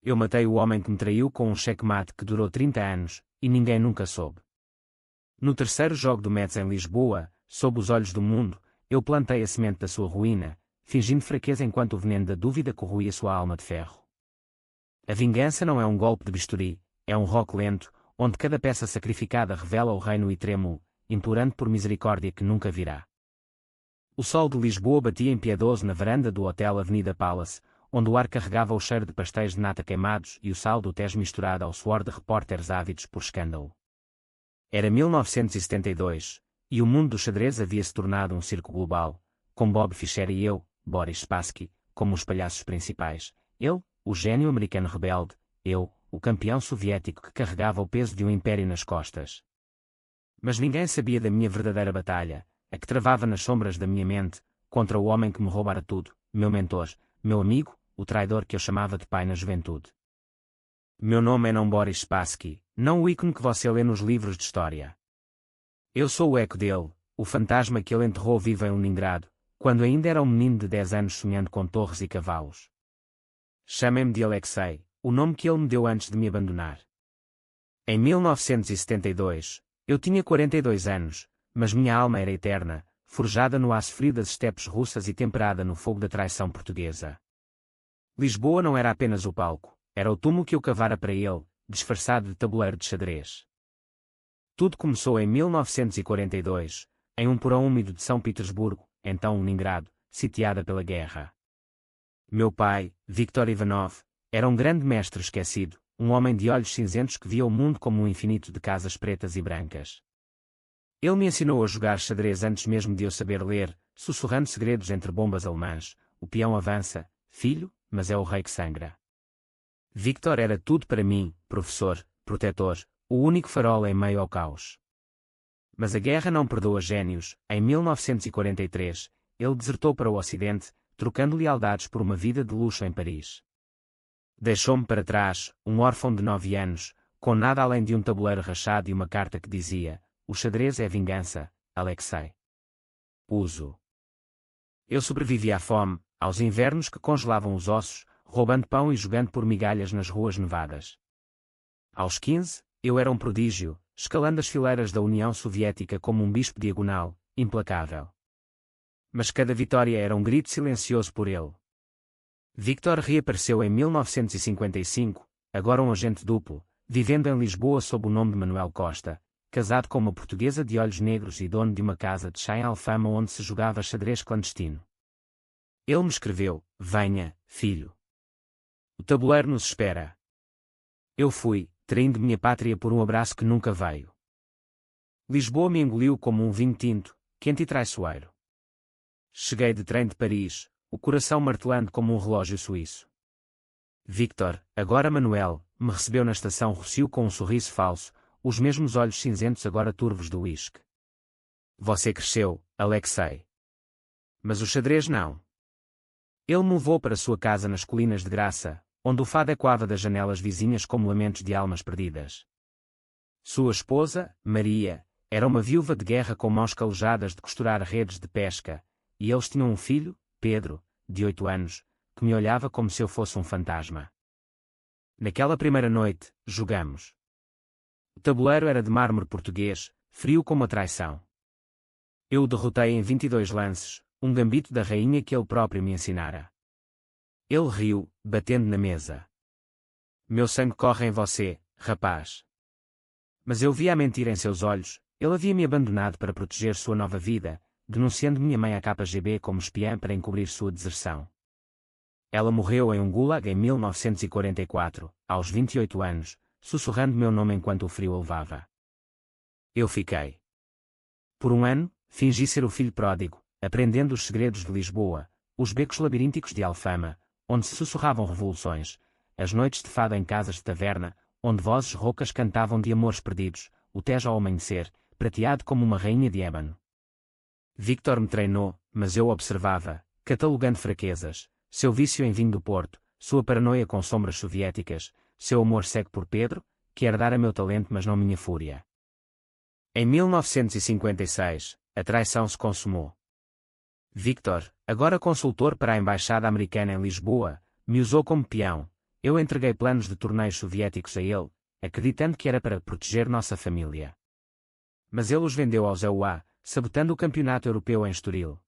Eu matei o homem que me traiu com um checkmate que durou 30 anos, e ninguém nunca soube. No terceiro jogo do Mets em Lisboa, sob os olhos do mundo, eu plantei a semente da sua ruína, fingindo fraqueza enquanto o veneno da dúvida corroía sua alma de ferro. A vingança não é um golpe de bisturi, é um rock lento, onde cada peça sacrificada revela o reino e trêmulo, implorando por misericórdia que nunca virá. O sol de Lisboa batia impiedoso na varanda do Hotel Avenida Palace, onde o ar carregava o cheiro de pastéis de nata queimados e o sal do Tejo misturado ao suor de repórteres ávidos por escândalo. Era 1972, e o mundo do xadrez havia se tornado um circo global, com Bob Fischer e eu, Boris Spassky, como os palhaços principais. Ele, o gênio americano rebelde, eu, o campeão soviético que carregava o peso de um império nas costas. Mas ninguém sabia da minha verdadeira batalha, a que travava nas sombras da minha mente, contra o homem que me roubara tudo, meu mentor, meu amigo, o traidor que eu chamava de pai na juventude. Meu nome é não Boris Spassky, não o ícone que você lê nos livros de história. Eu sou o eco dele, o fantasma que ele enterrou vivo em Leningrado, quando ainda era um menino de 10 anos sonhando com torres e cavalos. Chamem-me de Alexei, o nome que ele me deu antes de me abandonar. Em 1972, eu tinha 42 anos, mas minha alma era eterna, forjada no aço frio das estepes russas e temperada no fogo da traição portuguesa. Lisboa não era apenas o palco, era o túmulo que eu cavara para ele, disfarçado de tabuleiro de xadrez. Tudo começou em 1942, em um porão úmido de São Petersburgo, então Leningrado, sitiada pela guerra. Meu pai, Viktor Ivanov, era um grande mestre esquecido, um homem de olhos cinzentos que via o mundo como um infinito de casas pretas e brancas. Ele me ensinou a jogar xadrez antes mesmo de eu saber ler, sussurrando segredos entre bombas alemãs. O peão avança, filho, mas é o rei que sangra. Viktor era tudo para mim, professor, protetor, o único farol em meio ao caos. Mas a guerra não perdoa gênios. Em 1943, ele desertou para o Ocidente, trocando lealdades por uma vida de luxo em Paris. Deixou-me para trás, um órfão de 9 anos, com nada além de um tabuleiro rachado e uma carta que dizia: o xadrez é vingança, Alexei. Uso. Eu sobrevivi à fome, aos invernos que congelavam os ossos, roubando pão e jogando por migalhas nas ruas nevadas. Aos 15, eu era um prodígio, escalando as fileiras da União Soviética como um bispo diagonal, implacável. Mas cada vitória era um grito silencioso por ele. Viktor reapareceu em 1955, agora um agente duplo, vivendo em Lisboa sob o nome de Manuel Costa, casado com uma portuguesa de olhos negros e dono de uma casa de chá em Alfama onde se jogava xadrez clandestino. Ele me escreveu: venha, filho. O tabuleiro nos espera. Eu fui, traindo minha pátria por um abraço que nunca veio. Lisboa me engoliu como um vinho tinto, quente e traiçoeiro. Cheguei de trem de Paris, o coração martelando como um relógio suíço. Viktor, agora Manuel, me recebeu na estação Rossio com um sorriso falso, os mesmos olhos cinzentos agora turvos do uísque. Você cresceu, Alexei. Mas o xadrez não. Ele me levou para sua casa nas colinas de Graça, onde o fado ecoava das janelas vizinhas como lamentos de almas perdidas. Sua esposa, Maria, era uma viúva de guerra com mãos calejadas de costurar redes de pesca, e eles tinham um filho, Pedro, de 8 anos, que me olhava como se eu fosse um fantasma. Naquela primeira noite, jogamos. O tabuleiro era de mármore português, frio como a traição. Eu o derrotei em 22 lances, um gambito da rainha que ele próprio me ensinara. Ele riu, batendo na mesa. Meu sangue corre em você, rapaz. Mas eu via a mentira em seus olhos. Ele havia me abandonado para proteger sua nova vida, denunciando minha mãe à KGB como espiã para encobrir sua deserção. Ela morreu em um gulag em 1944, aos 28 anos, sussurrando meu nome enquanto o frio a levava. Eu fiquei. Por um ano, fingi ser o filho pródigo, aprendendo os segredos de Lisboa, os becos labirínticos de Alfama, onde se sussurravam revoluções, as noites de fado em casas de taverna, onde vozes roucas cantavam de amores perdidos, o Tejo ao amanhecer, prateado como uma rainha de ébano. Viktor me treinou, mas eu observava, catalogando fraquezas, seu vício em vinho do Porto, sua paranoia com sombras soviéticas, seu amor cego por Pedro, que herdara meu talento mas não minha fúria. Em 1956, a traição se consumou. Viktor, agora consultor para a Embaixada Americana em Lisboa, me usou como peão. Eu entreguei planos de torneios soviéticos a ele, acreditando que era para proteger nossa família. Mas ele os vendeu aos EUA, sabotando o campeonato europeu em Estoril.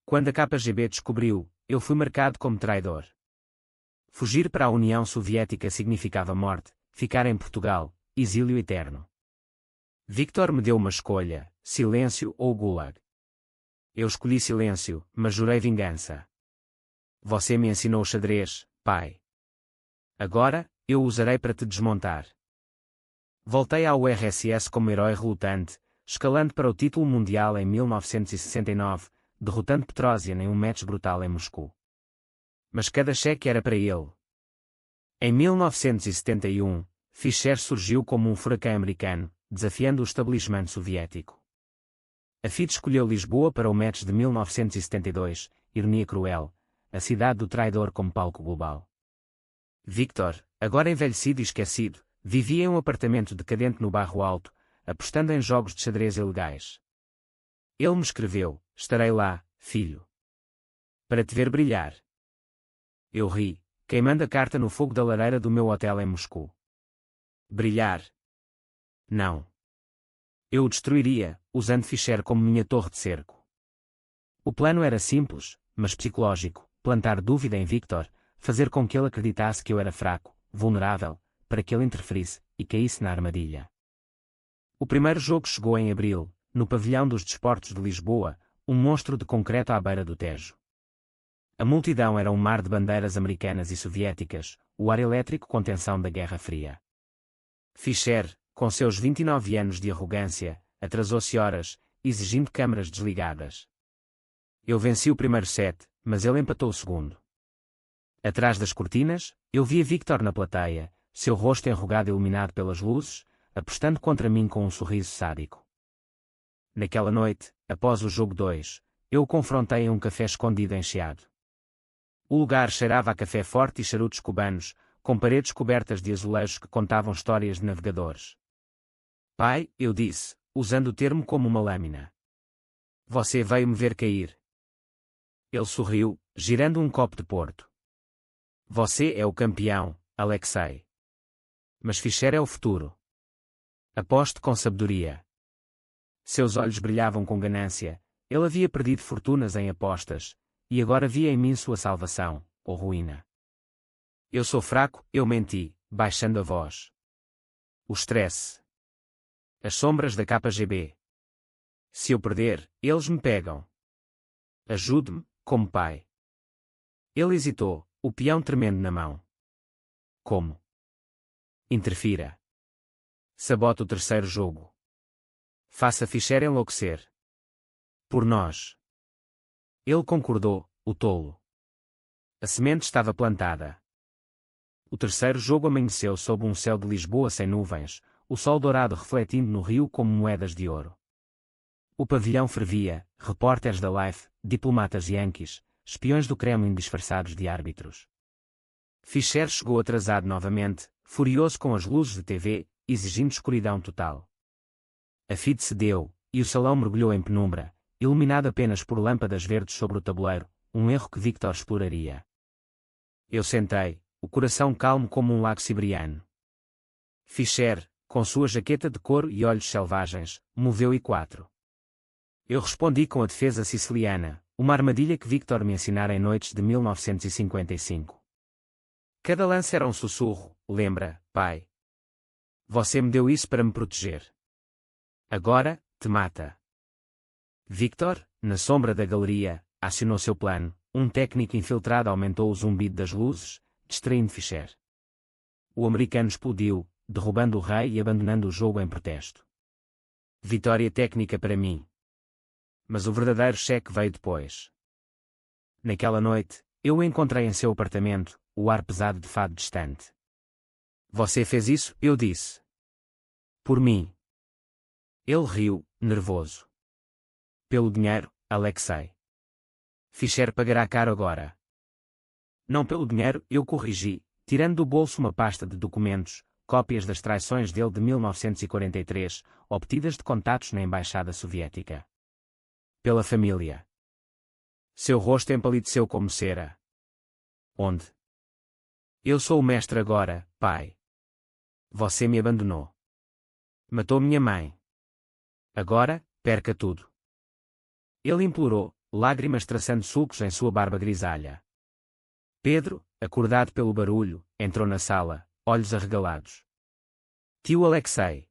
Quando a KGB descobriu, eu fui marcado como traidor. Fugir para a União Soviética significava morte, ficar em Portugal, exílio eterno. Victor me deu uma escolha, silêncio ou gulag. Eu escolhi silêncio, mas jurei vingança. Você me ensinou xadrez, pai. Agora, eu o usarei para te desmontar. Voltei ao URSS como herói relutante, escalando para o título mundial em 1969, derrotando Petrosian em um match brutal em Moscou. Mas cada cheque era para ele. Em 1971, Fischer surgiu como um furacão americano, desafiando o estabelecimento soviético. A FIDE escolheu Lisboa para o match de 1972, ironia cruel, a cidade do traidor como palco global. Victor, agora envelhecido e esquecido, vivia em um apartamento decadente no Bairro Alto, apostando em jogos de xadrez ilegais. Ele me escreveu: estarei lá, filho. Para te ver brilhar. Eu ri, queimando a carta no fogo da lareira do meu hotel em Moscou. Brilhar? Não. Eu o destruiria, usando Fischer como minha torre de cerco. O plano era simples, mas psicológico: plantar dúvida em Victor, fazer com que ele acreditasse que eu era fraco, vulnerável, para que ele interferisse e caísse na armadilha. O primeiro jogo chegou em abril, no Pavilhão dos Desportos de Lisboa, um monstro de concreto à beira do Tejo. A multidão era um mar de bandeiras americanas e soviéticas, o ar elétrico com tensão da Guerra Fria. Fischer, com seus 29 anos de arrogância, atrasou-se horas, exigindo câmaras desligadas. Eu venci o primeiro set, mas ele empatou o segundo. Atrás das cortinas, eu via Victor na plateia, seu rosto enrugado iluminado pelas luzes, apostando contra mim com um sorriso sádico. Naquela noite, após o jogo 2, eu o confrontei em um café escondido em Chiado. O lugar cheirava a café forte e charutos cubanos, com paredes cobertas de azulejos que contavam histórias de navegadores. Pai, eu disse, usando o termo como uma lâmina. Você veio me ver cair. Ele sorriu, girando um copo de porto. Você é o campeão, Alexei. Mas Fischer é o futuro. Aposte com sabedoria. Seus olhos brilhavam com ganância, ele havia perdido fortunas em apostas, e agora via em mim sua salvação, ou ruína. Eu sou fraco, eu menti, baixando a voz. O estresse. As sombras da KGB. Se eu perder, eles me pegam. Ajude-me, como pai. Ele hesitou, o peão tremendo na mão. Como? Interfira. Sabote o terceiro jogo. Faça Fischer enlouquecer. Por nós. Ele concordou, o tolo. A semente estava plantada. O terceiro jogo amanheceu sob um céu de Lisboa sem nuvens, o sol dourado refletindo no rio como moedas de ouro. O pavilhão fervia, repórteres da Life, diplomatas yankees, espiões do Kremlin disfarçados de árbitros. Fischer chegou atrasado novamente, furioso com as luzes de TV, exigindo escuridão total. A FIDE cedeu, e o salão mergulhou em penumbra, iluminado apenas por lâmpadas verdes sobre o tabuleiro, um erro que Victor exploraria. Eu sentei, o coração calmo como um lago siberiano. Fischer, com sua jaqueta de couro e olhos selvagens, moveu I4. Eu respondi com a defesa siciliana, uma armadilha que Victor me ensinara em noites de 1955. Cada lance era um sussurro, lembra, pai? Você me deu isso para me proteger. Agora, te mata. Victor, na sombra da galeria, acionou seu plano, um técnico infiltrado aumentou o zumbido das luzes, distraindo Fischer. O americano explodiu, derrubando o rei e abandonando o jogo em protesto. Vitória técnica para mim. Mas o verdadeiro cheque veio depois. Naquela noite, eu o encontrei em seu apartamento, o ar pesado de fado distante. Você fez isso, eu disse. Por mim. Ele riu, nervoso. Pelo dinheiro, Alexei. Fischer pagará caro agora. Não pelo dinheiro, eu corrigi, tirando do bolso uma pasta de documentos, cópias das traições dele de 1943, obtidas de contatos na Embaixada Soviética. Pela família. Seu rosto empalideceu como cera. Onde? Eu sou o mestre agora, pai. Você me abandonou. Matou minha mãe. Agora, perca tudo. Ele implorou, lágrimas traçando sulcos em sua barba grisalha. Pedro, acordado pelo barulho, entrou na sala, olhos arregalados. Tio Alexei.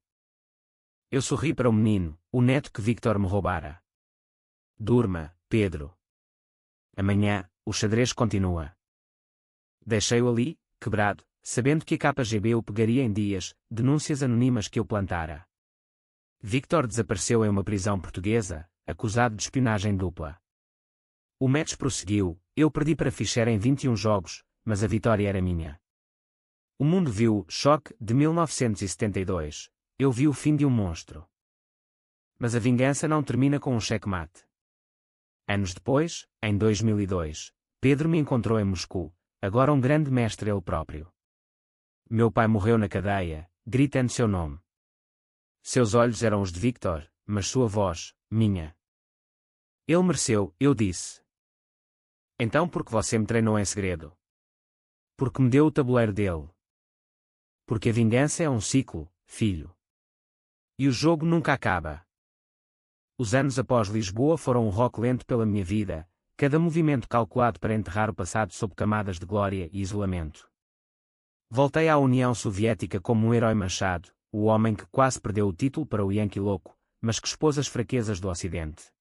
Eu sorri para o menino, o neto que Victor me roubara. Durma, Pedro. Amanhã, o xadrez continua. Deixei-o ali, quebrado, sabendo que a KGB o pegaria em dias, denúncias anônimas que eu plantara. Victor desapareceu em uma prisão portuguesa, acusado de espionagem dupla. O match prosseguiu, eu perdi para Fischer em 21 jogos, mas a vitória era minha. O mundo viu Choque de 1972. Eu vi o fim de um monstro. Mas a vingança não termina com um checkmate. Anos depois, em 2002, Pedro me encontrou em Moscou, agora um grande mestre ele próprio. Meu pai morreu na cadeia, gritando seu nome. Seus olhos eram os de Victor, mas sua voz, minha. Ele mereceu, eu disse. Então por que você me treinou em segredo? Porque me deu o tabuleiro dele. Porque a vingança é um ciclo, filho. E o jogo nunca acaba. Os anos após Lisboa foram um rock lento pela minha vida, cada movimento calculado para enterrar o passado sob camadas de glória e isolamento. Voltei à União Soviética como um herói manchado, o homem que quase perdeu o título para o Yankee louco, mas que expôs as fraquezas do Ocidente.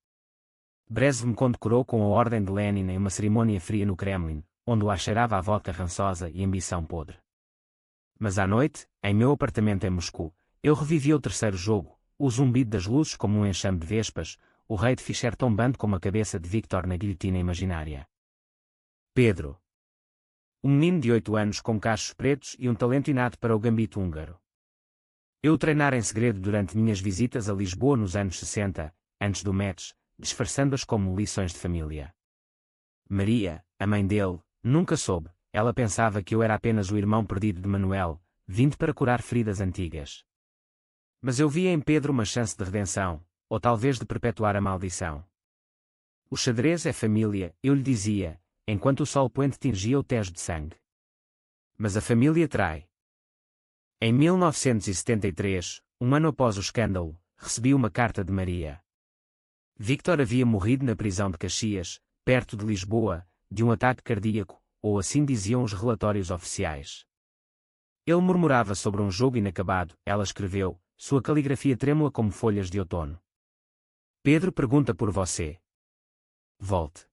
Brezhnev me condecorou com a Ordem de Lenin em uma cerimônia fria no Kremlin, onde o cheirava a vodka rançosa e ambição podre. Mas à noite, em meu apartamento em Moscou, eu revivi o terceiro jogo, o zumbido das luzes como um enxame de vespas, o rei de Fischer tombando como a cabeça de Victor na guilhotina imaginária. Pedro. Um menino de 8 anos com cachos pretos e um talento inato para o gambito húngaro. Eu o treinara em segredo durante minhas visitas a Lisboa nos anos 60, antes do match, disfarçando-as como lições de família. Maria, a mãe dele, nunca soube, ela pensava que eu era apenas o irmão perdido de Manuel, vindo para curar feridas antigas. Mas eu via em Pedro uma chance de redenção, ou talvez de perpetuar a maldição. O xadrez é família, eu lhe dizia, enquanto o sol poente tingia o tejo de sangue. Mas a família trai. Em 1973, um ano após o escândalo, recebi uma carta de Maria. Victor havia morrido na prisão de Caxias, perto de Lisboa, de um ataque cardíaco, ou assim diziam os relatórios oficiais. Ele murmurava sobre um jogo inacabado, ela escreveu, sua caligrafia trêmula como folhas de outono. Pedro pergunta por você. Volte.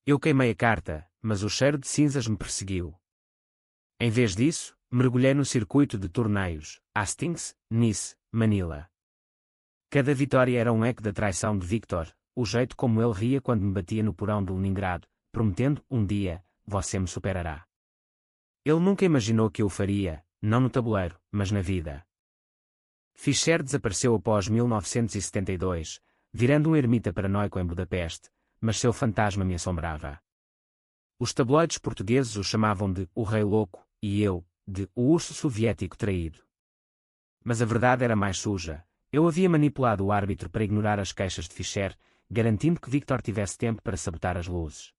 Eu queimei a carta, mas o cheiro de cinzas me perseguiu. Em vez disso, mergulhei no circuito de torneios, Hastings, Nice, Manila. Cada vitória era um eco da traição de Victor, o jeito como ele ria quando me batia no porão de Leningrado, prometendo, um dia, você me superará. Ele nunca imaginou que eu o faria, não no tabuleiro, mas na vida. Fischer desapareceu após 1972, virando um ermita paranoico em Budapeste, mas seu fantasma me assombrava. Os tabloides portugueses o chamavam de o Rei Louco, e eu, de o Urso Soviético Traído. Mas a verdade era mais suja. Eu havia manipulado o árbitro para ignorar as queixas de Fischer, garantindo que Victor tivesse tempo para sabotar as luzes.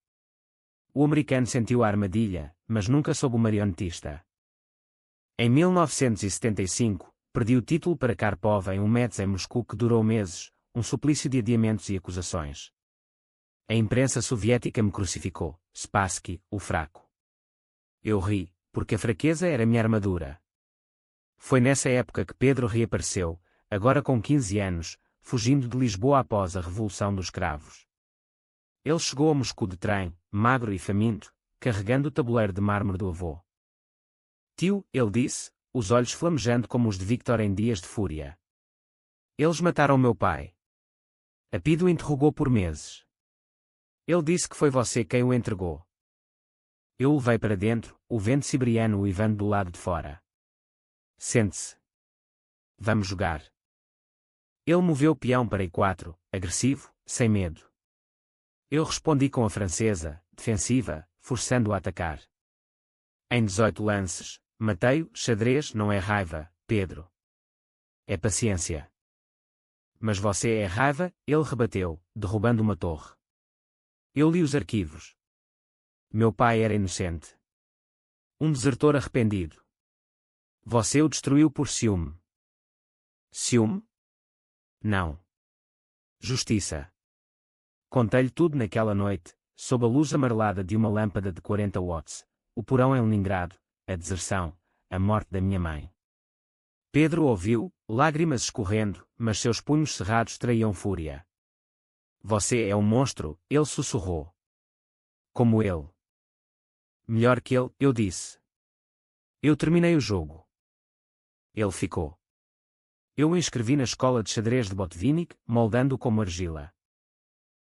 O americano sentiu a armadilha, mas nunca soube o marionetista. Em 1975, perdi o título para Karpov em um match em Moscou que durou meses, um suplício de adiamentos e acusações. A imprensa soviética me crucificou, Spassky, o fraco. Eu ri, porque a fraqueza era minha armadura. Foi nessa época que Pedro reapareceu, agora com 15 anos, fugindo de Lisboa após a Revolução dos Cravos. Ele chegou a Moscou de trem, magro e faminto, carregando o tabuleiro de mármore do avô. Tio, ele disse, os olhos flamejando como os de Victor em dias de fúria. Eles mataram meu pai. Apido o interrogou por meses. Ele disse que foi você quem o entregou. Eu o levei para dentro, o vento siberiano o ivando do lado de fora. Sente-se. Vamos jogar. Ele moveu o peão para E4, agressivo, sem medo. Eu respondi com a francesa, defensiva, forçando-o a atacar. Em 18 lances, matei-o, xadrez não é raiva, Pedro. É paciência. Mas você é raiva, ele rebateu, derrubando uma torre. Eu li os arquivos. Meu pai era inocente. Um desertor arrependido. Você o destruiu por ciúme. Ciúme? Não. Justiça. Contei-lhe tudo naquela noite, sob a luz amarelada de uma lâmpada de 40 watts, o porão em Leningrado, a deserção, a morte da minha mãe. Pedro ouviu, lágrimas escorrendo, mas seus punhos cerrados traíam fúria. Você é um monstro, ele sussurrou. Como ele. Melhor que ele, eu disse. Eu terminei o jogo. Ele ficou. Eu o inscrevi na escola de xadrez de Botvinnik, moldando-o como argila.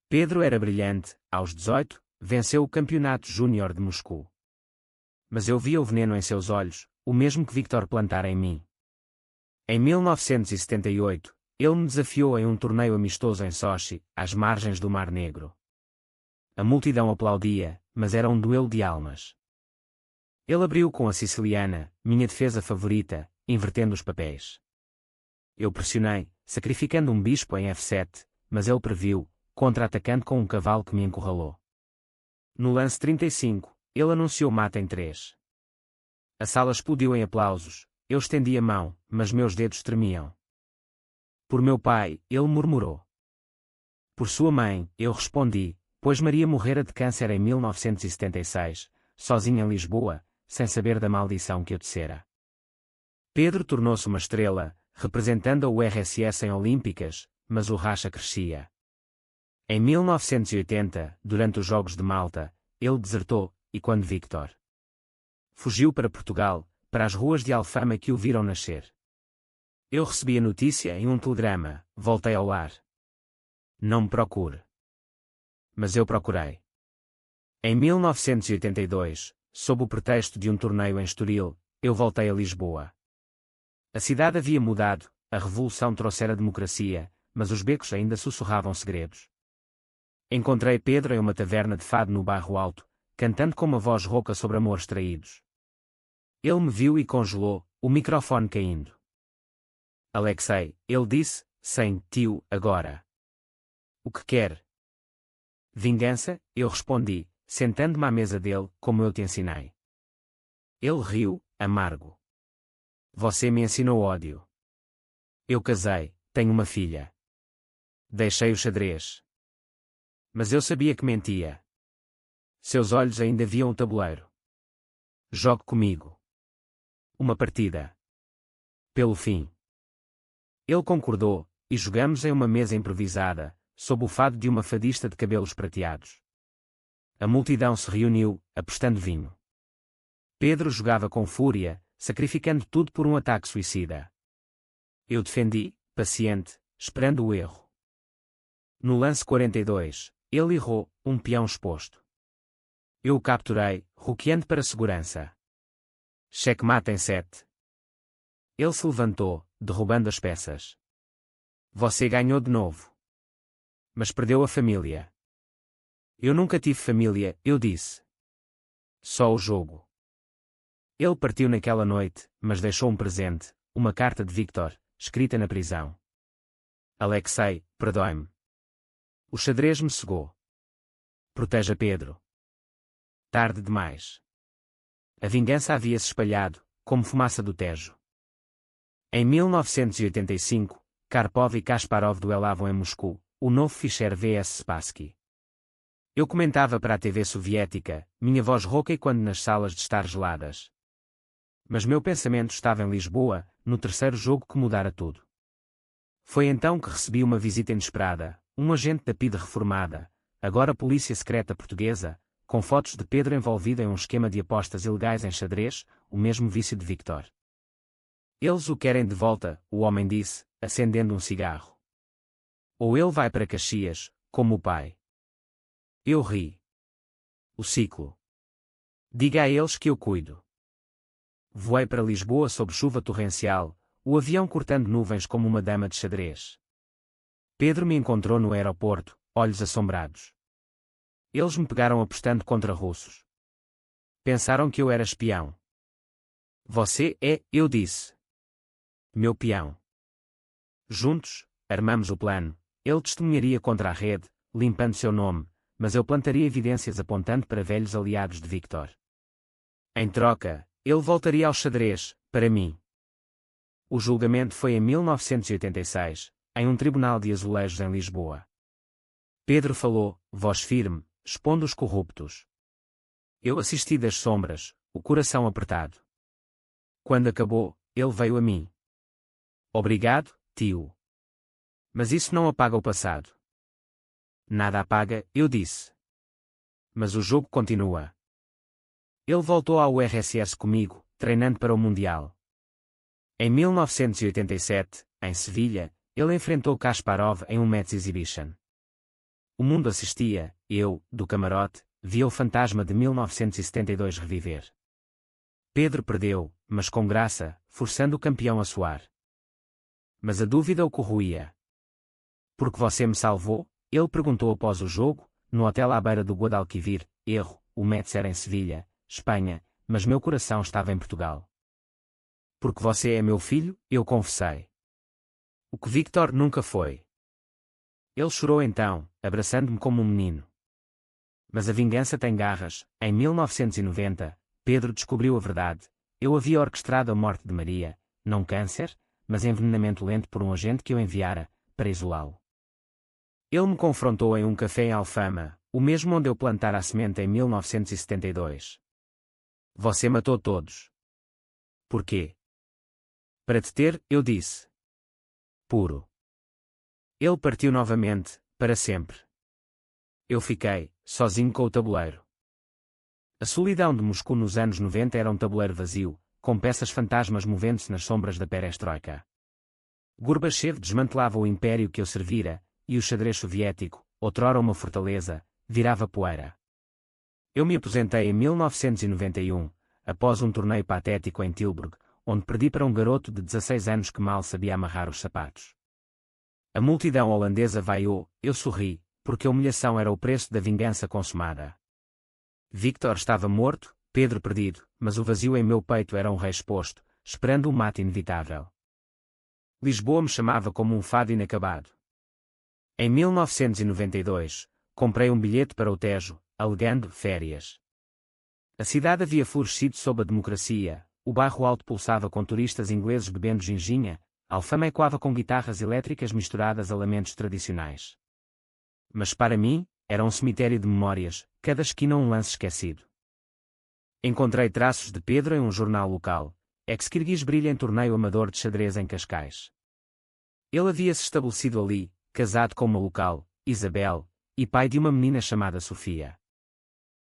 Pedro era brilhante, aos 18, venceu o campeonato júnior de Moscou. Mas eu via o veneno em seus olhos, o mesmo que Victor plantara em mim. Em 1978, ele me desafiou em um torneio amistoso em Sochi, às margens do Mar Negro. A multidão aplaudia, mas era um duelo de almas. Ele abriu com a siciliana, minha defesa favorita, invertendo os papéis. Eu pressionei, sacrificando um bispo em F7, mas ele previu, contra-atacando com um cavalo que me encurralou. No lance 35, ele anunciou mata em 3. A sala explodiu em aplausos, eu estendi a mão, mas meus dedos tremiam. Por meu pai, ele murmurou. Por sua mãe, eu respondi, pois Maria morrera de câncer em 1976, sozinha em Lisboa, sem saber da maldição que eu tecera. Pedro tornou-se uma estrela, representando a URSS em Olímpicas, mas o racha crescia. Em 1980, durante os Jogos de Malta, ele desertou, e quando Victor fugiu para Portugal, para as ruas de Alfama que o viram nascer. Eu recebi a notícia em um telegrama, voltei ao lar. Não me procure. Mas eu procurei. Em 1982, sob o pretexto de um torneio em Estoril, eu voltei a Lisboa. A cidade havia mudado, a revolução trouxera a democracia, mas os becos ainda sussurravam segredos. Encontrei Pedro em uma taverna de fado no Bairro Alto, cantando com uma voz rouca sobre amores traídos. Ele me viu e congelou, o microfone caindo. Alexei, ele disse, sem tio, agora. O que quer? Vingança, eu respondi, sentando-me à mesa dele, como eu te ensinei. Ele riu, amargo. Você me ensinou ódio. Eu casei, tenho uma filha. Deixei o xadrez. Mas eu sabia que mentia. Seus olhos ainda viam o tabuleiro. Jogue comigo. Uma partida. Pelo fim. Ele concordou, e jogamos em uma mesa improvisada, sob o fado de uma fadista de cabelos prateados. A multidão se reuniu, apostando vinho. Pedro jogava com fúria, sacrificando tudo por um ataque suicida. Eu defendi, paciente, esperando o erro. No lance 42, ele errou, um peão exposto. Eu o capturei, roqueando para segurança. Checkmate em 7. Ele se levantou, derrubando as peças. Você ganhou de novo. Mas perdeu a família. Eu nunca tive família, eu disse. Só o jogo. Ele partiu naquela noite, mas deixou um presente, uma carta de Victor, escrita na prisão. Alexei, perdoe-me. O xadrez me cegou. Proteja Pedro. Tarde demais. A vingança havia-se espalhado, como fumaça do Tejo. Em 1985, Karpov e Kasparov duelavam em Moscou, o novo Fischer vs Spassky. Eu comentava para a TV soviética, minha voz rouca e quando nas salas de estar geladas. Mas meu pensamento estava em Lisboa, no terceiro jogo que mudara tudo. Foi então que recebi uma visita inesperada, um agente da PIDE reformada, agora Polícia Secreta Portuguesa, com fotos de Pedro envolvido em um esquema de apostas ilegais em xadrez, o mesmo vício de Victor. Eles o querem de volta, o homem disse, acendendo um cigarro. Ou ele vai para Caxias, como o pai. Eu ri. O ciclo. Diga a eles que eu cuido. Voei para Lisboa sob chuva torrencial, o avião cortando nuvens como uma dama de xadrez. Pedro me encontrou no aeroporto, olhos assombrados. Eles me pegaram apostando contra russos. Pensaram que eu era espião. Você é, eu disse. Meu peão. Juntos, armamos o plano. Ele testemunharia contra a rede, limpando seu nome, mas eu plantaria evidências apontando para velhos aliados de Victor. Em troca, ele voltaria ao xadrez, para mim. O julgamento foi em 1986, em um tribunal de azulejos em Lisboa. Pedro falou, voz firme, expondo os corruptos. Eu assisti das sombras, o coração apertado. Quando acabou, ele veio a mim. Obrigado, tio. Mas isso não apaga o passado. Nada apaga, eu disse. Mas o jogo continua. Ele voltou ao URSS comigo, treinando para o Mundial. Em 1987, em Sevilha, ele enfrentou Kasparov em um Match Exhibition. O mundo assistia, eu, do camarote, via o fantasma de 1972 reviver. Pedro perdeu, mas com graça, forçando o campeão a suar. Mas a dúvida o corroía. Porque você me salvou? Ele perguntou após o jogo, no hotel à beira do Guadalquivir. Erro, o match era em Sevilha, Espanha, mas meu coração estava em Portugal. Porque você é meu filho, eu confessei. O que Victor nunca foi. Ele chorou então, abraçando-me como um menino. Mas a vingança tem garras. Em 1990, Pedro descobriu a verdade. Eu havia orquestrado a morte de Maria, não câncer, mas envenenamento lento por um agente que eu enviara, para isolá-lo. Ele me confrontou em um café em Alfama, o mesmo onde eu plantara a semente em 1972. Você matou todos. Por quê? Para te ter, eu disse. Puro. Ele partiu novamente, para sempre. Eu fiquei, sozinho com o tabuleiro. A solidão de Moscou nos anos 90 era um tabuleiro vazio, com peças fantasmas movendo-se nas sombras da perestroika. Gorbachev desmantelava o império que eu servira, e o xadrez soviético, outrora uma fortaleza, virava poeira. Eu me aposentei em 1991, após um torneio patético em Tilburg, onde perdi para um garoto de 16 anos que mal sabia amarrar os sapatos. A multidão holandesa vaiou, eu sorri, porque a humilhação era o preço da vingança consumada. Victor estava morto, Pedro perdido, mas o vazio em meu peito era um rei exposto, esperando o mate inevitável. Lisboa me chamava como um fado inacabado. Em 1992, comprei um bilhete para o Tejo, alegando férias. A cidade havia florescido sob a democracia, o bairro alto pulsava com turistas ingleses bebendo ginginha, Alfama ecoava com guitarras elétricas misturadas a lamentos tradicionais. Mas para mim, era um cemitério de memórias, cada esquina um lance esquecido. Encontrei traços de Pedro em um jornal local, ex-Kirguiz brilha em torneio amador de xadrez em Cascais. Ele havia-se estabelecido ali, casado com uma local, Isabel, e pai de uma menina chamada Sofia.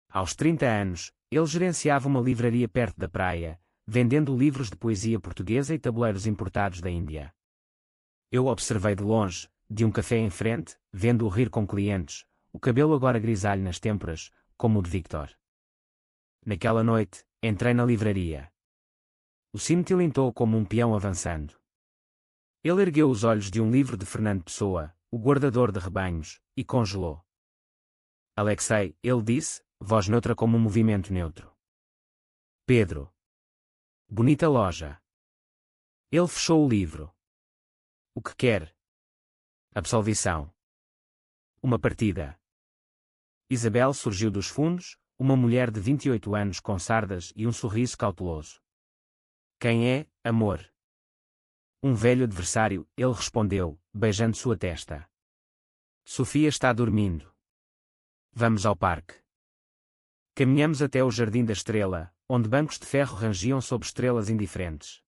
Aos 30 anos, ele gerenciava uma livraria perto da praia, vendendo livros de poesia portuguesa e tabuleiros importados da Índia. Eu observei de longe, de um café em frente, vendo-o rir com clientes, o cabelo agora grisalho nas têmporas, como o de Victor. Naquela noite, entrei na livraria. O sino tilintou como um peão avançando. Ele ergueu os olhos de um livro de Fernando Pessoa, o guardador de rebanhos, e congelou. Alexei, ele disse, voz neutra como um movimento neutro. Pedro. Bonita loja. Ele fechou o livro. O que quer? Absolvição. Uma partida. Isabel surgiu dos fundos, uma mulher de 28 anos com sardas e um sorriso cauteloso. Quem é, amor? Um velho adversário, ele respondeu, beijando sua testa. Sofia está dormindo. Vamos ao parque. Caminhamos até o Jardim da Estrela, onde bancos de ferro rangiam sob estrelas indiferentes.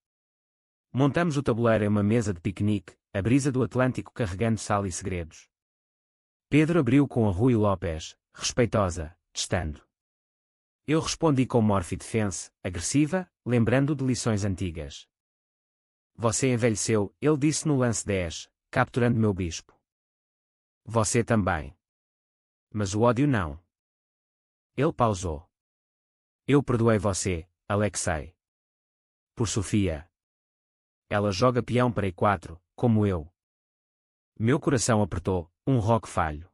Montamos o tabuleiro em uma mesa de piquenique, a brisa do Atlântico carregando sal e segredos. Pedro abriu com a Rui Lopes, respeitosa, testando. Eu respondi com Morphy Defense, agressiva, lembrando de lições antigas. Você envelheceu, ele disse no lance 10, capturando meu bispo. Você também. Mas o ódio não. Ele pausou. Eu perdoei você, Alexei. Por Sofia. Ela joga peão para E4, como eu. Meu coração apertou, um rock falho.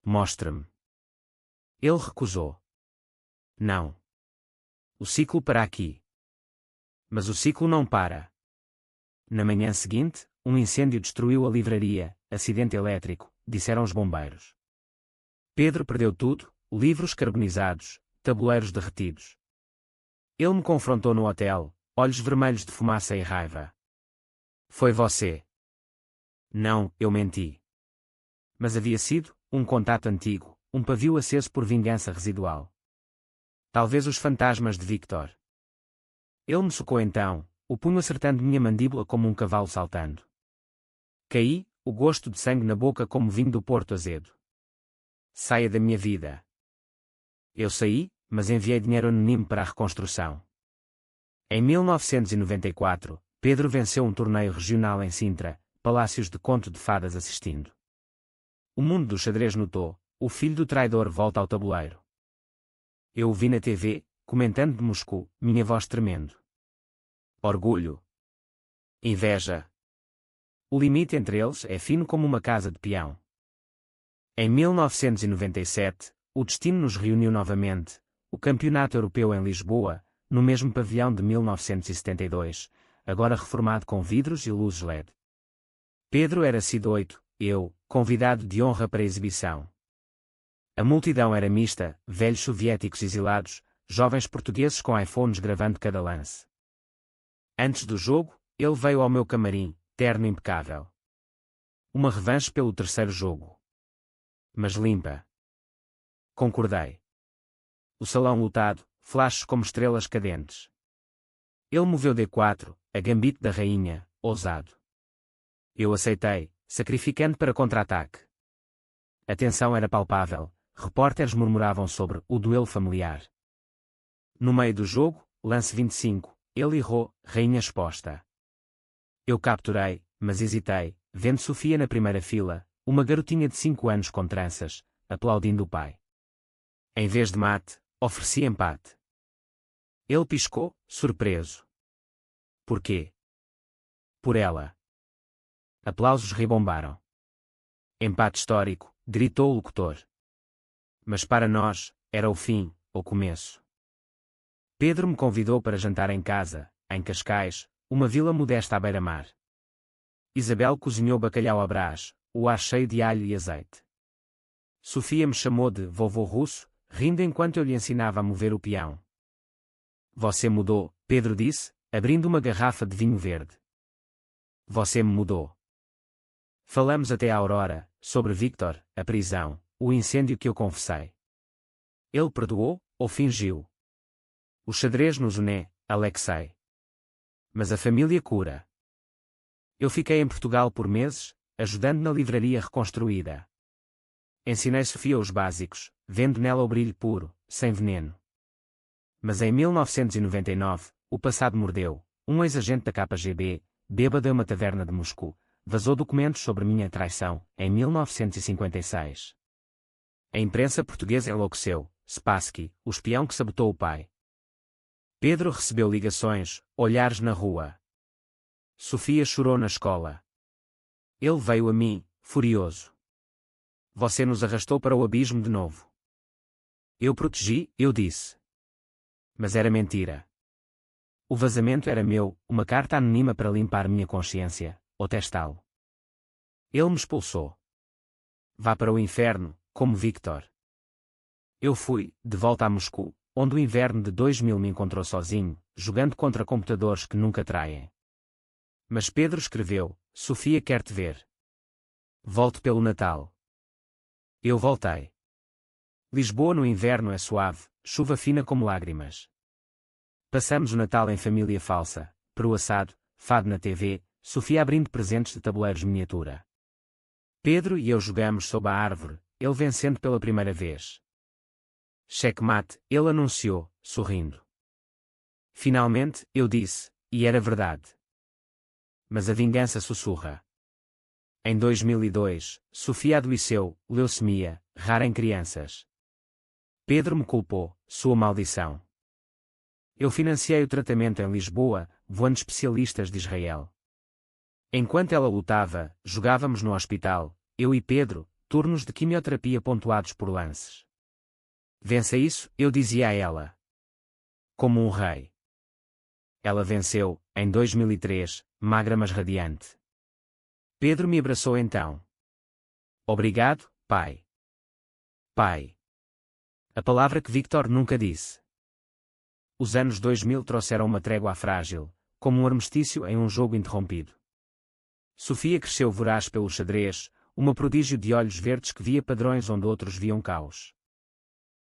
Mostra-me. Ele recusou. Não. O ciclo para aqui. Mas o ciclo não para. Na manhã seguinte, um incêndio destruiu a livraria, acidente elétrico, disseram os bombeiros. Pedro perdeu tudo, livros carbonizados, tabuleiros derretidos. Ele me confrontou no hotel, olhos vermelhos de fumaça e raiva. Foi você. Não, eu menti. Mas havia sido um contato antigo, um pavio aceso por vingança residual. Talvez os fantasmas de Victor. Ele me socou então, o punho acertando minha mandíbula como um cavalo saltando. Caí, o gosto de sangue na boca como vinho do Porto azedo. Saia da minha vida. Eu saí, mas enviei dinheiro anónimo para a reconstrução. Em 1994, Pedro venceu um torneio regional em Sintra, Palácios de Conto de Fadas assistindo. O mundo do xadrez notou, o filho do traidor volta ao tabuleiro. Eu o vi na TV, comentando de Moscou, minha voz tremendo. Orgulho. Inveja. O limite entre eles é fino como uma casa de peão. Em 1997, o destino nos reuniu novamente, o Campeonato Europeu em Lisboa, no mesmo pavilhão de 1972, agora reformado com vidros e luzes LED. Pedro era sido 8, eu, convidado de honra para a exibição. A multidão era mista, velhos soviéticos exilados, jovens portugueses com iPhones gravando cada lance. Antes do jogo, ele veio ao meu camarim, terno impecável. Uma revanche pelo terceiro jogo. Mas limpa. Concordei. O salão lotado, flashes como estrelas cadentes. Ele moveu D4, a gambito da rainha, ousado. Eu aceitei, sacrificando para contra-ataque. A tensão era palpável, repórteres murmuravam sobre o duelo familiar. No meio do jogo, lance 25, ele errou, rainha exposta. Eu capturei, mas hesitei, vendo Sofia na primeira fila, uma garotinha de 5 anos com tranças, aplaudindo o pai. Em vez de mate, ofereci empate. Ele piscou, surpreso. Por quê? Por ela. Aplausos ribombaram. Empate histórico, gritou o locutor. Mas para nós, era o fim, o começo. Pedro me convidou para jantar em casa, em Cascais, uma vila modesta à beira-mar. Isabel cozinhou bacalhau à brás, o ar cheio de alho e azeite. Sofia me chamou de vovô russo, rindo enquanto eu lhe ensinava a mover o peão. Você mudou, Pedro disse, abrindo uma garrafa de vinho verde. Você me mudou. Falamos até à aurora, sobre Victor, a prisão, o incêndio que eu confessei. Ele perdoou, ou fingiu. O xadrez nos une, Alexei. Mas a família cura. Eu fiquei em Portugal por meses, ajudando na livraria reconstruída. Ensinei Sofia os básicos, vendo nela o brilho puro, sem veneno. Mas em 1999, o passado mordeu, um ex-agente da KGB, bêbado em uma taverna de Moscou, vazou documentos sobre minha traição, em 1956. A imprensa portuguesa enlouqueceu, Spassky, o espião que sabotou o pai. Pedro recebeu ligações, olhares na rua. Sofia chorou na escola. Ele veio a mim, furioso. Você nos arrastou para o abismo de novo. Eu protegi, eu disse. Mas era mentira. O vazamento era meu, uma carta anônima para limpar minha consciência, ou testá-lo. Ele me expulsou. Vá para o inferno, como Victor. Eu fui, de volta a Moscou, onde o inverno de 2000 me encontrou sozinho, jogando contra computadores que nunca traem. Mas Pedro escreveu, Sofia quer te ver. Volte pelo Natal. Eu voltei. Lisboa no inverno é suave, chuva fina como lágrimas. Passamos o Natal em família falsa, peru assado, fado na TV, Sofia abrindo presentes de tabuleiros miniatura. Pedro e eu jogamos sob a árvore, ele vencendo pela primeira vez. Checkmate, ele anunciou, sorrindo. Finalmente, eu disse, e era verdade. Mas a vingança sussurra. Em 2002, Sofia adoeceu, leucemia, rara em crianças. Pedro me culpou, sua maldição. Eu financiei o tratamento em Lisboa, voando especialistas de Israel. Enquanto ela lutava, jogávamos no hospital, eu e Pedro, turnos de quimioterapia pontuados por lances. Vença isso, eu dizia a ela. Como um rei. Ela venceu, em 2003, magra mas radiante. Pedro me abraçou então. Obrigado, pai. Pai. A palavra que Victor nunca disse. os anos 2000 trouxeram uma trégua frágil, como um armistício em um jogo interrompido. Sofia cresceu voraz pelo xadrez, uma prodígio de olhos verdes que via padrões onde outros viam caos.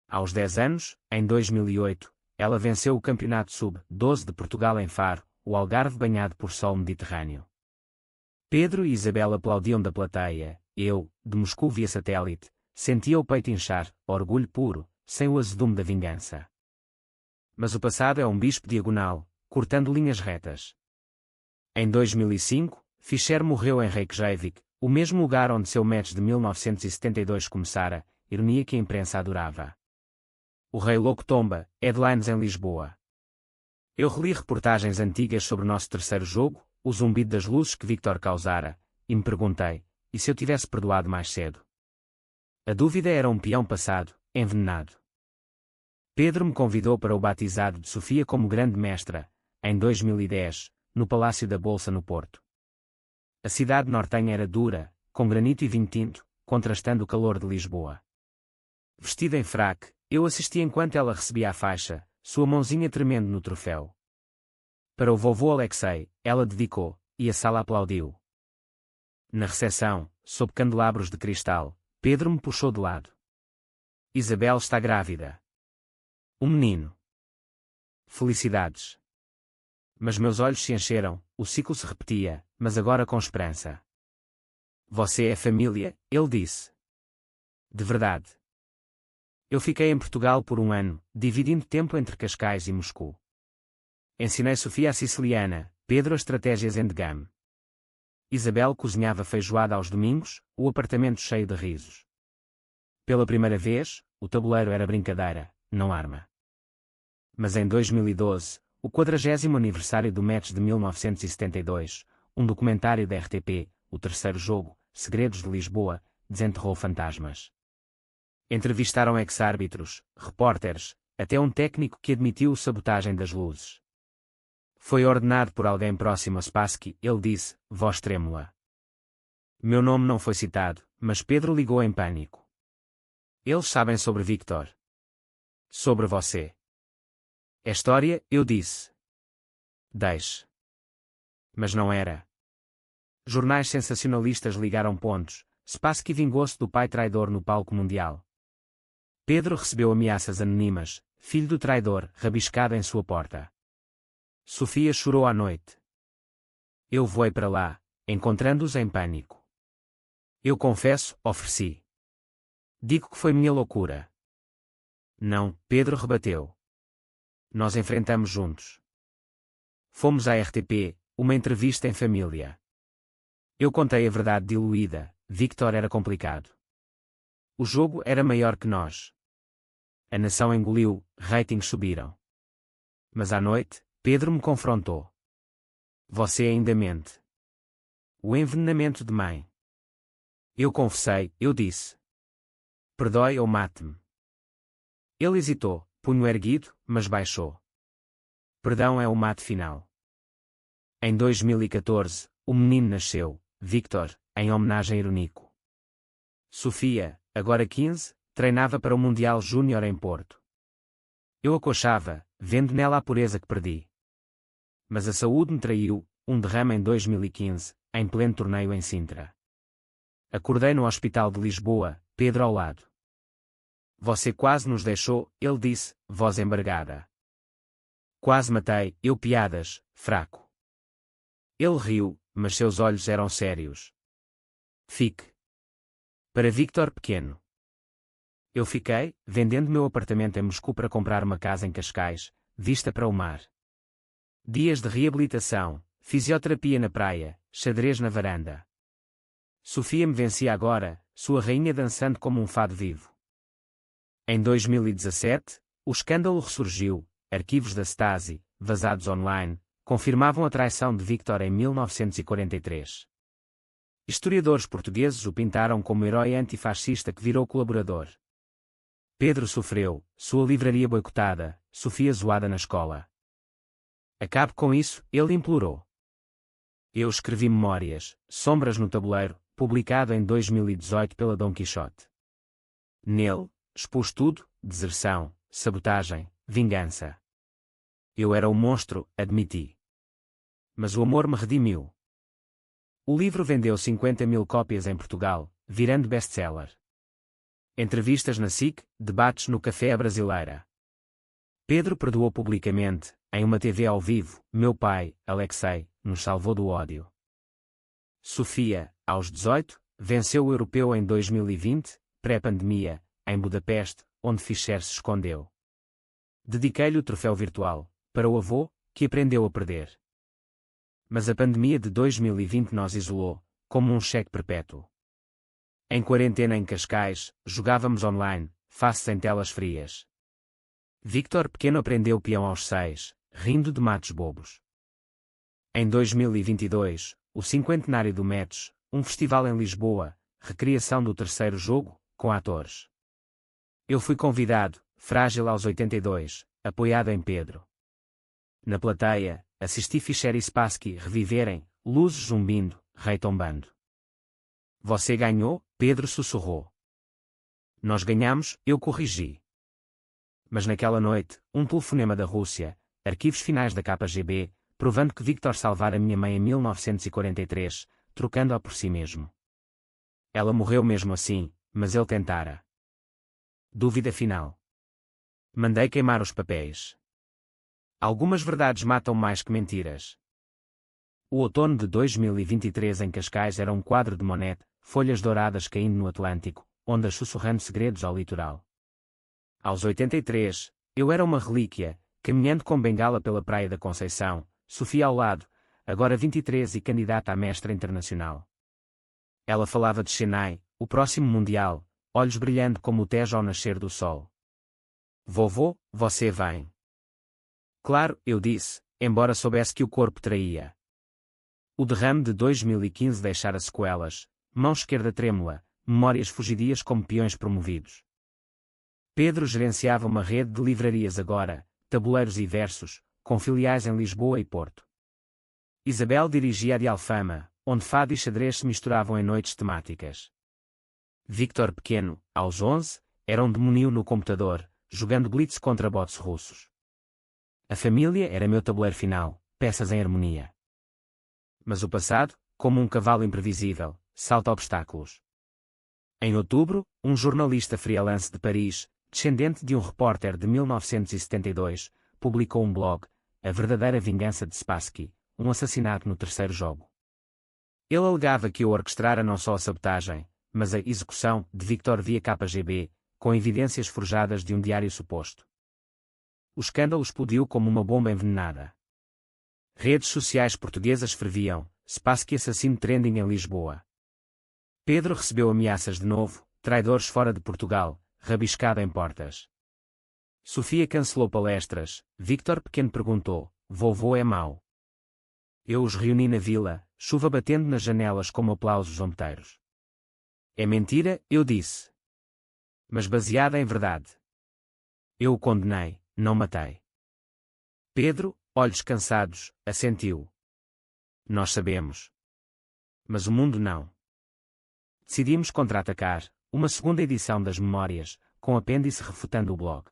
Aos 10 anos, em 2008, ela venceu o campeonato sub-12 de Portugal em Faro, o Algarve banhado por sol mediterrâneo. Pedro e Isabel aplaudiam da plateia, eu, de Moscou via satélite, sentia o peito inchar, orgulho puro, sem o azedume da vingança. Mas o passado é um bispo diagonal, cortando linhas retas. Em 2005, Fischer morreu em Reykjavik, o mesmo lugar onde seu match de 1972 começara, ironia que a imprensa adorava. O Rei Louco tomba, headlines em Lisboa. Eu reli reportagens antigas sobre o nosso terceiro jogo, o zumbido das luzes que Victor causara, e me perguntei, e se eu tivesse perdoado mais cedo? A dúvida era um peão passado, envenenado. Pedro me convidou para o batizado de Sofia como grande mestra, em 2010, no Palácio da Bolsa no Porto. A cidade nortenha era dura, com granito e vinho tinto, contrastando o calor de Lisboa. Vestida em fraque, eu assisti enquanto ela recebia a faixa, sua mãozinha tremendo no troféu. Para o vovô Alexei, ela dedicou, e a sala aplaudiu. Na recepção, sob candelabros de cristal, Pedro me puxou de lado. Isabel está grávida. Um menino. Felicidades. Mas meus olhos se encheram, o ciclo se repetia, mas agora com esperança. Você é família, ele disse. De verdade. Eu fiquei em Portugal por um ano, dividindo tempo entre Cascais e Moscou. Ensinei Sofia a siciliana, Pedro as estratégias endgame. Isabel cozinhava feijoada aos domingos, o apartamento cheio de risos. Pela primeira vez, o tabuleiro era brincadeira, não arma. Mas em 2012, o 40º aniversário do match de 1972, um documentário da RTP, o terceiro jogo, Segredos de Lisboa, desenterrou fantasmas. Entrevistaram ex-árbitros, repórteres, até um técnico que admitiu sabotagem das luzes. Foi ordenado por alguém próximo a Spassky, ele disse, voz trêmula. Meu nome não foi citado, mas Pedro ligou em pânico. Eles sabem sobre Victor. Sobre você. É história, eu disse. Deixe. Mas não era. Jornais sensacionalistas ligaram pontos, Spassky vingou-se do pai traidor no palco mundial. Pedro recebeu ameaças anônimas, filho do traidor, rabiscada em sua porta. Sofia chorou à noite. Eu voei para lá, encontrando-os em pânico. Eu confesso, ofereci. Digo que foi minha loucura. Não, Pedro rebateu. Nós enfrentamos juntos. Fomos à RTP, uma entrevista em família. Eu contei a verdade diluída, Victor era complicado. O jogo era maior que nós. A nação engoliu, ratings subiram. Mas à noite, Pedro me confrontou. Você ainda mente. O envenenamento de mãe. Eu confessei, eu disse. Perdoe ou mate-me. Ele hesitou, punho erguido, mas baixou. Perdão é o mate final. Em 2014, o menino nasceu, Victor, em homenagem a Ironico. Sofia, agora 15, treinava para o Mundial Júnior em Porto. Eu acochava, vendo nela a pureza que perdi. Mas a saúde me traiu, um derrame em 2015, em pleno torneio em Sintra. Acordei no hospital de Lisboa, Pedro ao lado. Você quase nos deixou, ele disse, voz embargada. Quase matei, eu piadas, fraco. Ele riu, mas seus olhos eram sérios. Fique. Para Victor pequeno. Eu fiquei, vendendo meu apartamento em Moscou para comprar uma casa em Cascais, vista para o mar. Dias de reabilitação, fisioterapia na praia, xadrez na varanda. Sofia me vencia agora, sua rainha dançando como um fado vivo. Em 2017, o escândalo ressurgiu, arquivos da Stasi, vazados online, confirmavam a traição de Victor em 1943. Historiadores portugueses o pintaram como herói antifascista que virou colaborador. Pedro sofreu, sua livraria boicotada, Sofia zoada na escola. Acabe com isso, ele implorou. Eu escrevi Memórias, Sombras no Tabuleiro, publicado em 2018 pela Dom Quixote. Nele, expus tudo, deserção, sabotagem, vingança. Eu era um monstro, admiti. Mas o amor me redimiu. O livro vendeu 50.000 cópias em Portugal, virando best-seller. Entrevistas na SIC, debates no Café à Brasileira. Pedro perdoou publicamente, em uma TV ao vivo, meu pai, Alexei, nos salvou do ódio. Sofia, aos 18, venceu o Europeu em 2020, pré-pandemia, em Budapeste, onde Fischer se escondeu. Dediquei-lhe o troféu virtual, para o avô, que aprendeu a perder. Mas a pandemia de 2020 nos isolou, como um cheque perpétuo. Em quarentena em Cascais, jogávamos online, face em telas frias. Victor Pequeno aprendeu peão aos 6, rindo de matos bobos. Em 2022, o cinquentenário do Match, um festival em Lisboa, recriação do terceiro jogo, com atores. Eu fui convidado, frágil aos 82, apoiado em Pedro. Na plateia, assisti Fischer e Spassky reviverem, luzes zumbindo, rei tombando. Você ganhou, Pedro sussurrou. Nós ganhamos, eu corrigi. Mas naquela noite, um telefonema da Rússia, arquivos finais da KGB, provando que Victor salvara minha mãe em 1943, trocando-a por si mesmo. Ela morreu mesmo assim, mas ele tentara. Dúvida final. Mandei queimar os papéis. Algumas verdades matam mais que mentiras. O outono de 2023 em Cascais era um quadro de Monet, folhas douradas caindo no Atlântico, ondas sussurrando segredos ao litoral. Aos 83, eu era uma relíquia, caminhando com bengala pela Praia da Conceição, Sofia ao lado, agora 23 e candidata a mestra internacional. Ela falava de Chennai, o próximo Mundial, olhos brilhando como o Tejo ao nascer do sol. Vovô, você vem. Claro, eu disse, embora soubesse que o corpo traía. O derrame de 2015 deixara sequelas, mão esquerda trêmula, memórias fugidias como peões promovidos. Pedro gerenciava uma rede de livrarias agora, tabuleiros e versos, com filiais em Lisboa e Porto. Isabel dirigia a de Alfama, onde fado e xadrez se misturavam em noites temáticas. Victor Pequeno, aos 11, era um demonio no computador, jogando blitz contra bots russos. A família era meu tabuleiro final, peças em harmonia. Mas o passado, como um cavalo imprevisível, salta obstáculos. Em outubro, um jornalista freelance de Paris, descendente de um repórter de 1972, publicou um blog, A Verdadeira Vingança de Spassky, um assassinato no terceiro jogo. Ele alegava que eu orquestrara não só a sabotagem, mas a execução de Victor via KGB, com evidências forjadas de um diário suposto. O escândalo explodiu como uma bomba envenenada. Redes sociais portuguesas ferviam, Spassky assassino trending em Lisboa. Pedro recebeu ameaças de novo, traidores fora de Portugal, rabiscado em portas. Sofia cancelou palestras, Victor Pequeno perguntou, vovô é mau? Eu os reuni na vila, chuva batendo nas janelas como aplausos zombeteiros. É mentira, eu disse. Mas baseada em verdade. Eu o condenei, não matei. Pedro, olhos cansados, assentiu. Nós sabemos. Mas o mundo não. Decidimos contra-atacar, uma segunda edição das memórias, com apêndice refutando o blog.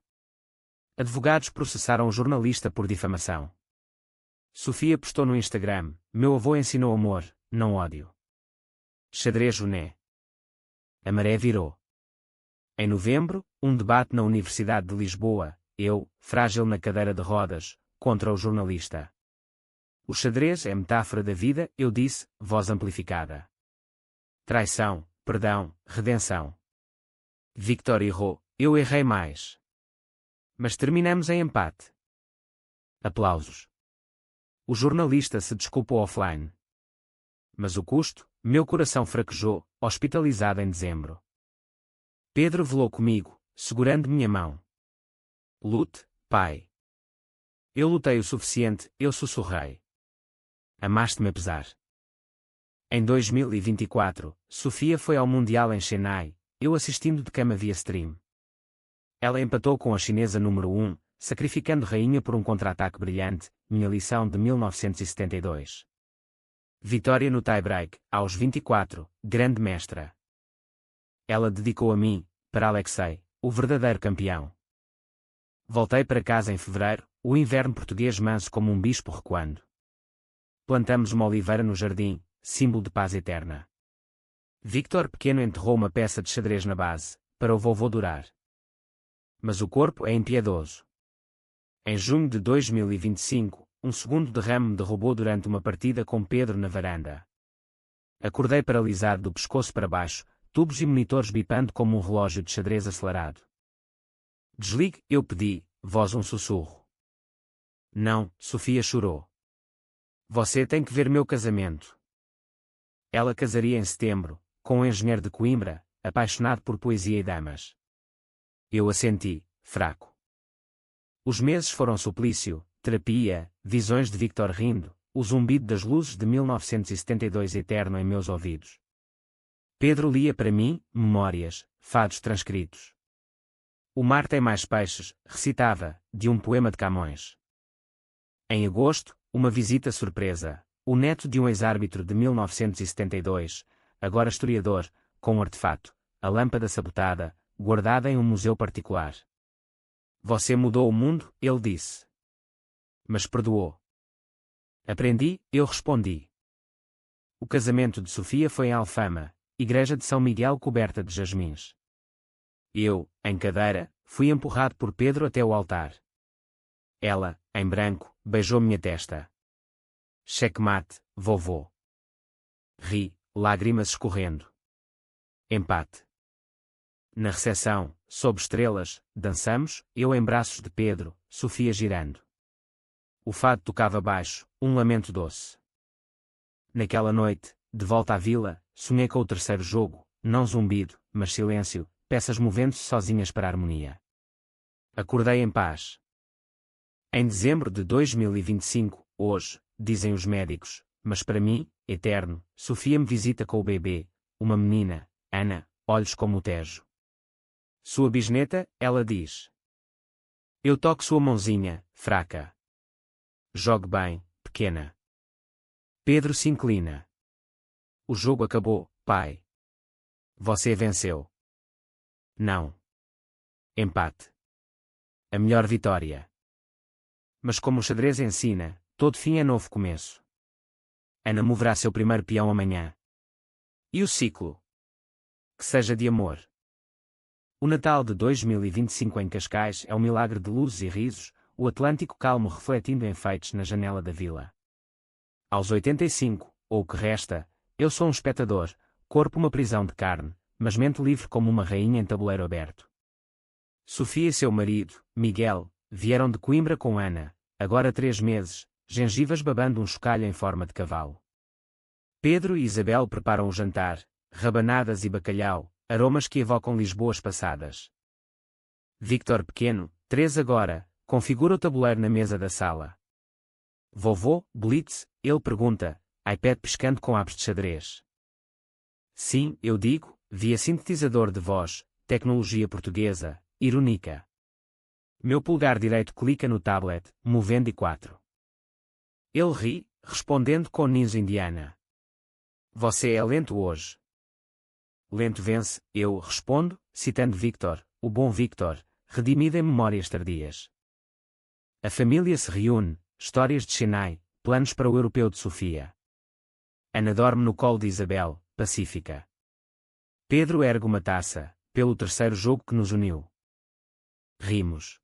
Advogados processaram o jornalista por difamação. Sofia postou no Instagram, meu avô ensinou amor, não ódio. Xadrez Juné. A maré virou. Em novembro, um debate na Universidade de Lisboa, eu, frágil na cadeira de rodas, contra o jornalista. O xadrez é metáfora da vida, eu disse, voz amplificada. Traição, perdão, redenção. Victor errou, eu errei mais. Mas terminamos em empate. Aplausos. O jornalista se desculpou offline. Mas o custo, meu coração fraquejou, hospitalizado em dezembro. Pedro velou comigo, segurando minha mão. Lute, pai. Eu lutei o suficiente, eu sussurrei. Amaste-me apesar. Em 2024, Sofia foi ao Mundial em Chennai, eu assistindo de cama via stream. Ela empatou com a chinesa número 1, sacrificando rainha por um contra-ataque brilhante, minha lição de 1972. Vitória no tie-break, aos 24, grande mestra. Ela dedicou a mim, para Alexei, o verdadeiro campeão. Voltei para casa em fevereiro, o inverno português manso como um bispo recuando. Plantamos uma oliveira no jardim, símbolo de paz eterna. Victor Pequeno enterrou uma peça de xadrez na base, para o vovô durar. Mas o corpo é impiedoso. Em junho de 2025, um segundo derrame me derrubou durante uma partida com Pedro na varanda. Acordei paralisado do pescoço para baixo, tubos e monitores bipando como um relógio de xadrez acelerado. Desligue, eu pedi, voz um sussurro. Não, Sofia chorou. Você tem que ver meu casamento. Ela casaria em setembro, com um engenheiro de Coimbra, apaixonado por poesia e damas. Eu assenti, fraco. Os meses foram suplício, terapia, visões de Victor rindo, o zumbido das luzes de 1972 eterno em meus ouvidos. Pedro lia para mim, memórias, fados transcritos. O mar tem mais peixes, recitava, de um poema de Camões. Em agosto, uma visita surpresa, o neto de um ex-árbitro de 1972, agora historiador, com um artefato, a lâmpada sabotada, guardada em um museu particular. Você mudou o mundo, ele disse. Mas perdoou. Aprendi, eu respondi. O casamento de Sofia foi em Alfama, igreja de São Miguel coberta de jasmins. Eu, em cadeira, fui empurrado por Pedro até o altar. Ela, em branco, beijou minha testa. Checkmate, vovô. Ri, lágrimas escorrendo. Empate. Na recepção, sob estrelas, dançamos, eu em braços de Pedro, Sofia girando. O fado tocava baixo, um lamento doce. Naquela noite, de volta à vila, sonhei com o terceiro jogo, não zumbido, mas silêncio, peças movendo-se sozinhas para a harmonia. Acordei em paz. Em dezembro de 2025, hoje, dizem os médicos, mas para mim, eterno, Sofia me visita com o bebê, uma menina, Ana, olhos como o Tejo. Sua bisneta, ela diz. Eu toco sua mãozinha, fraca. Jogue bem, pequena. Pedro se inclina. O jogo acabou, pai. Você venceu. Não. Empate. A melhor vitória. Mas como o xadrez ensina, todo fim é novo começo. Ana moverá seu primeiro peão amanhã. E o ciclo? Que seja de amor. O Natal de 2025 em Cascais é um milagre de luzes e risos, o Atlântico calmo refletindo enfeites na janela da vila. Aos 85, ou o que resta, eu sou um espectador, corpo uma prisão de carne, mas mente livre como uma rainha em tabuleiro aberto. Sofia e seu marido, Miguel, vieram de Coimbra com Ana, agora 3 meses, gengivas babando um chocalho em forma de cavalo. Pedro e Isabel preparam o jantar, rabanadas e bacalhau, aromas que evocam Lisboas passadas. Victor Pequeno, 3 agora, configura o tabuleiro na mesa da sala. Vovô, Blitz, ele pergunta, iPad pescando com apps de xadrez. Sim, eu digo, via sintetizador de voz, tecnologia portuguesa, irônica. Meu polegar direito clica no tablet, movendo e 4. Ele ri, respondendo com ninja indiana. Você é lento hoje. Lento vence, eu respondo, citando Victor, o bom Victor, redimido em memórias tardias. A família se reúne, histórias de Chennai, planos para o europeu de Sofia. Ana dorme no colo de Isabel, pacífica. Pedro ergue uma taça, pelo terceiro jogo que nos uniu. Rimos.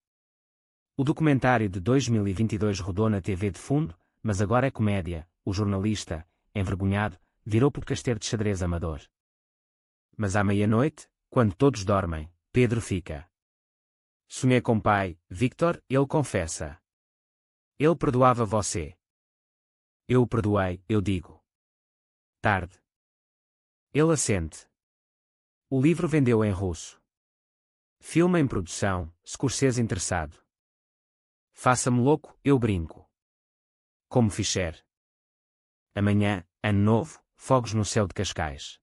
O documentário de 2022 rodou na TV de fundo, mas agora é comédia, o jornalista, envergonhado, virou podcasteiro de xadrez amador. Mas à meia-noite, quando todos dormem, Pedro fica. Sonhei com pai, Victor, ele confessa. Ele perdoava você. Eu o perdoei, eu digo. Tarde. Ele assente. O livro vendeu em russo. Filme em produção, Scorsese interessado. Faça-me louco, eu brinco. Como Fischer. Amanhã, ano novo, fogos no céu de Cascais.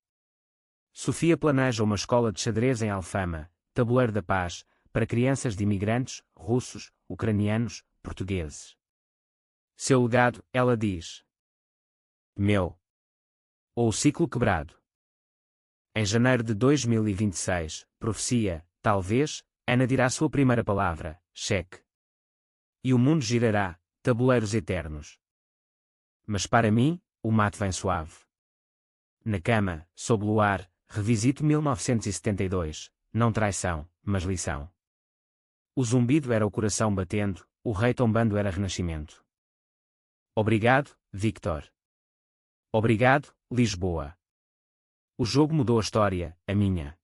Sofia planeja uma escola de xadrez em Alfama, tabuleiro da paz, para crianças de imigrantes, russos, ucranianos, portugueses. Seu legado, ela diz. Meu. Ou o ciclo quebrado. Em janeiro de 2026, profecia, talvez, Ana dirá sua primeira palavra, cheque. E o mundo girará, tabuleiros eternos. Mas para mim, o mate vem suave. Na cama, sob luar, revisito 1972, não traição, mas lição. O zumbido era o coração batendo, o rei tombando era renascimento. Obrigado, Victor. Obrigado, Lisboa. O jogo mudou a história, a minha.